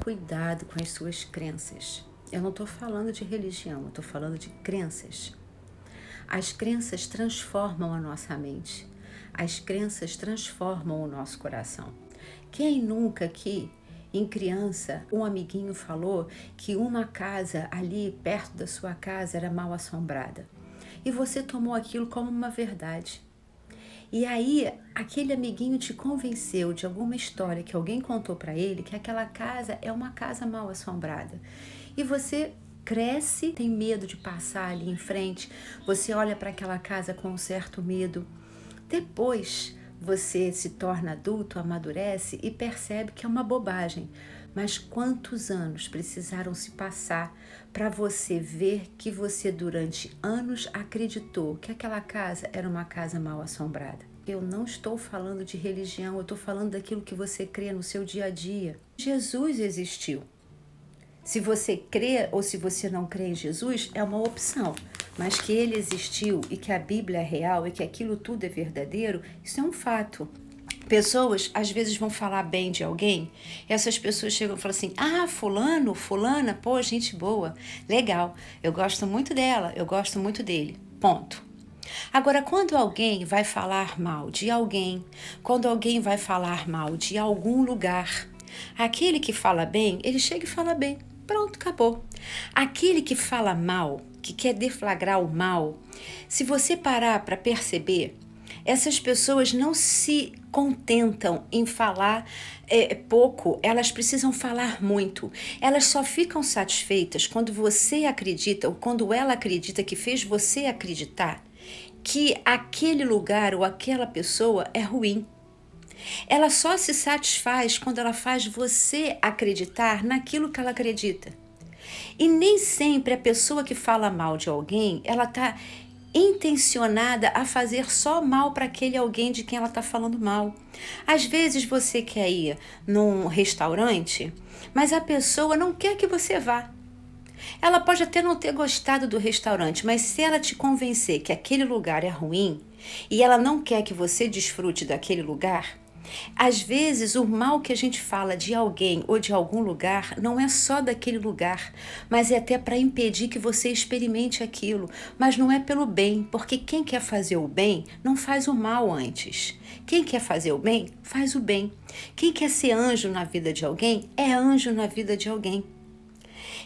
cuidado com as suas crenças. Eu não estou falando de religião, eu estou falando de crenças. As crenças transformam a nossa mente. As crenças transformam o nosso coração. Quem nunca aqui, em criança, um amiguinho falou que uma casa ali perto da sua casa era mal assombrada? E você tomou aquilo como uma verdade. E aí, aquele amiguinho te convenceu de alguma história que alguém contou para ele que aquela casa é uma casa mal assombrada. E você cresce, tem medo de passar ali em frente, você olha para aquela casa com um certo medo. Depois, você se torna adulto, amadurece e percebe que é uma bobagem. Mas quantos anos precisaram se passar para você ver que você durante anos acreditou que aquela casa era uma casa mal assombrada? Eu não estou falando de religião, eu estou falando daquilo que você crê no seu dia a dia. Jesus existiu. Se você crê ou se você não crê em Jesus, é uma opção. Mas que ele existiu e que a Bíblia é real e que aquilo tudo é verdadeiro, isso é um fato. Pessoas às vezes vão falar bem de alguém, e essas pessoas chegam e falam assim: ah, fulano, fulana, pô, gente boa, legal, eu gosto muito dela, eu gosto muito dele, ponto. Agora, quando alguém vai falar mal de alguém, quando alguém vai falar mal de algum lugar, aquele que fala bem, ele chega e fala bem, pronto, acabou. Aquele que fala mal, que quer deflagrar o mal, se você parar para perceber, essas pessoas não se contentam em falar pouco, elas precisam falar muito. Elas só ficam satisfeitas quando você acredita, ou quando ela acredita que fez você acreditar que aquele lugar ou aquela pessoa é ruim. Ela só se satisfaz quando ela faz você acreditar naquilo que ela acredita. E nem sempre a pessoa que fala mal de alguém, ela está intencionada a fazer só mal para aquele alguém de quem ela está falando mal. Às vezes você quer ir num restaurante, mas a pessoa não quer que você vá. Ela pode até não ter gostado do restaurante, mas se ela te convencer que aquele lugar é ruim e ela não quer que você desfrute daquele lugar, às vezes o mal que a gente fala de alguém ou de algum lugar não é só daquele lugar, mas é até para impedir que você experimente aquilo, mas não é pelo bem, porque quem quer fazer o bem não faz o mal antes. Quem quer fazer o bem, faz o bem. Quem quer ser anjo na vida de alguém, é anjo na vida de alguém.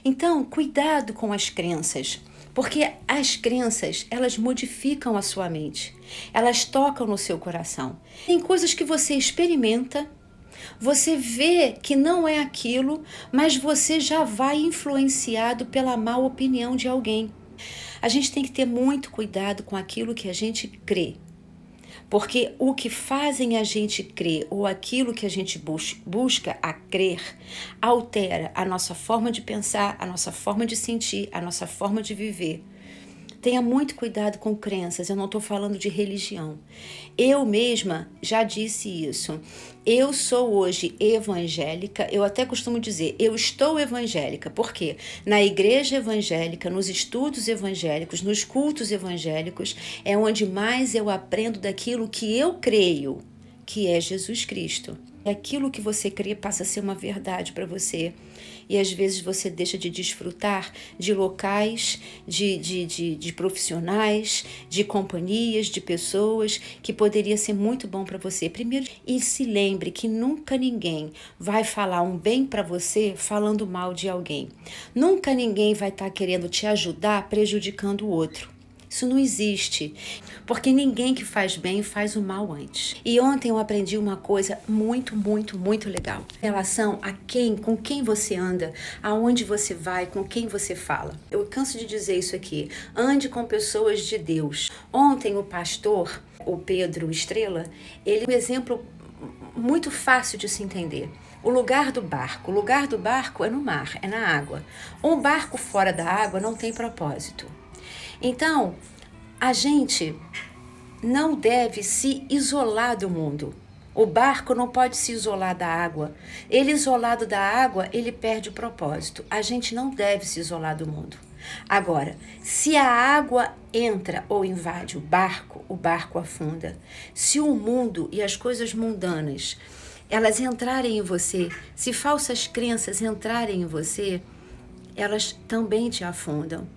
Então, cuidado com as crenças, porque as crenças, elas modificam a sua mente, elas tocam no seu coração. Tem coisas que você experimenta, você vê que não é aquilo, mas você já vai influenciado pela má opinião de alguém. A gente tem que ter muito cuidado com aquilo que a gente crê. Porque o que fazem a gente crer ou aquilo que a gente busca a crer altera a nossa forma de pensar, a nossa forma de sentir, a nossa forma de viver. Tenha muito cuidado com crenças, eu não estou falando de religião. Eu mesma já disse isso. Eu sou hoje evangélica, eu até costumo dizer, eu estou evangélica, porque na igreja evangélica, nos estudos evangélicos, nos cultos evangélicos, é onde mais eu aprendo daquilo que eu creio, que é Jesus Cristo. Aquilo que você crê passa a ser uma verdade para você. E às vezes você deixa de desfrutar de locais, de profissionais, de companhias, de pessoas que poderia ser muito bom para você. Primeiro, e se lembre que nunca ninguém vai falar um bem para você falando mal de alguém. Nunca ninguém vai estar querendo te ajudar prejudicando o outro. Isso não existe, porque ninguém que faz bem faz o mal antes. E ontem eu aprendi uma coisa muito, muito, muito legal. Em relação a com quem você anda, aonde você vai, com quem você fala. Eu canso de dizer isso aqui. Ande com pessoas de Deus. Ontem o pastor, o Pedro Estrela, ele é um exemplo muito fácil de se entender. O lugar do barco. O lugar do barco é no mar, é na água. Um barco fora da água não tem propósito. Então, a gente não deve se isolar do mundo. O barco não pode se isolar da água. Ele isolado da água, ele perde o propósito. A gente não deve se isolar do mundo. Agora, se a água entra ou invade o barco afunda. Se o mundo e as coisas mundanas elas entrarem em você, se falsas crenças entrarem em você, elas também te afundam.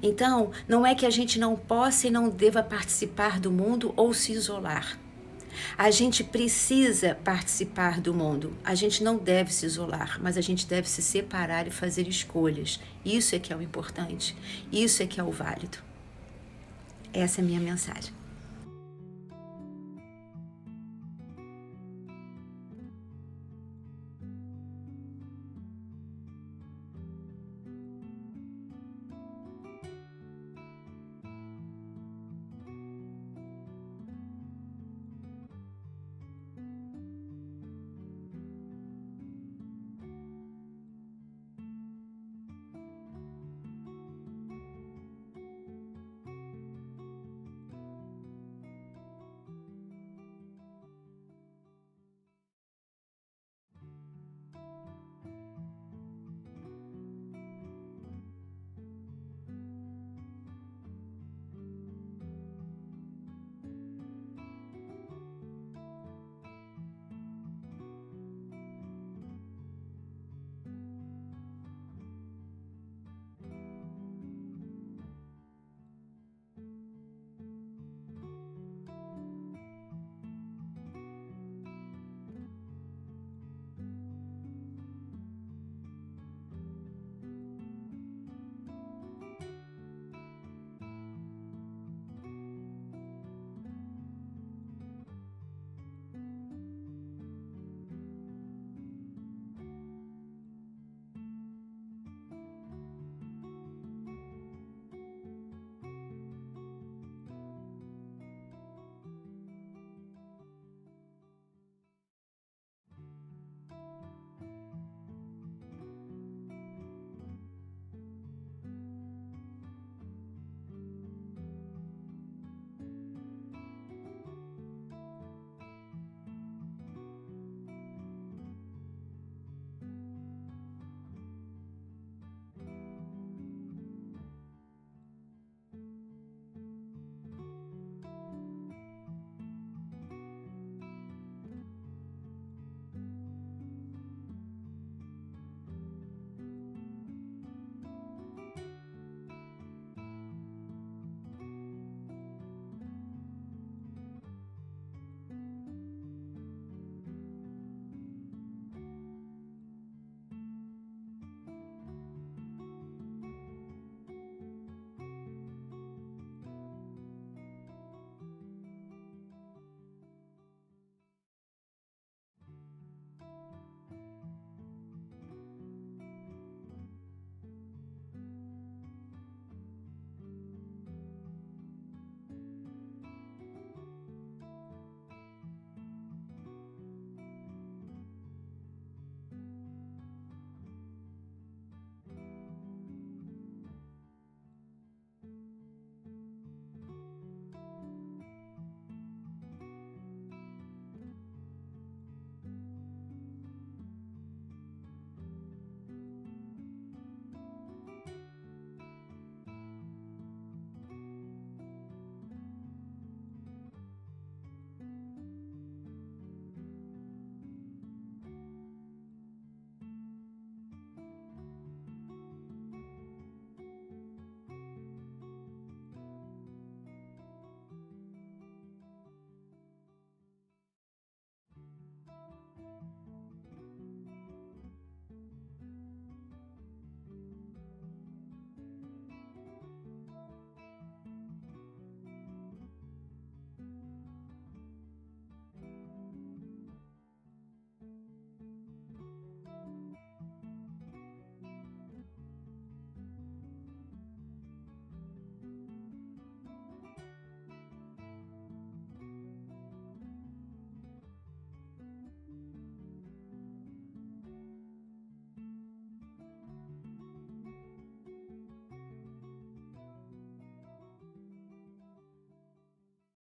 Então, não é que a gente não possa e não deva participar do mundo ou se isolar. A gente precisa participar do mundo. A gente não deve se isolar, mas a gente deve se separar e fazer escolhas. Isso é que é o importante. Isso é que é o válido. Essa é a minha mensagem.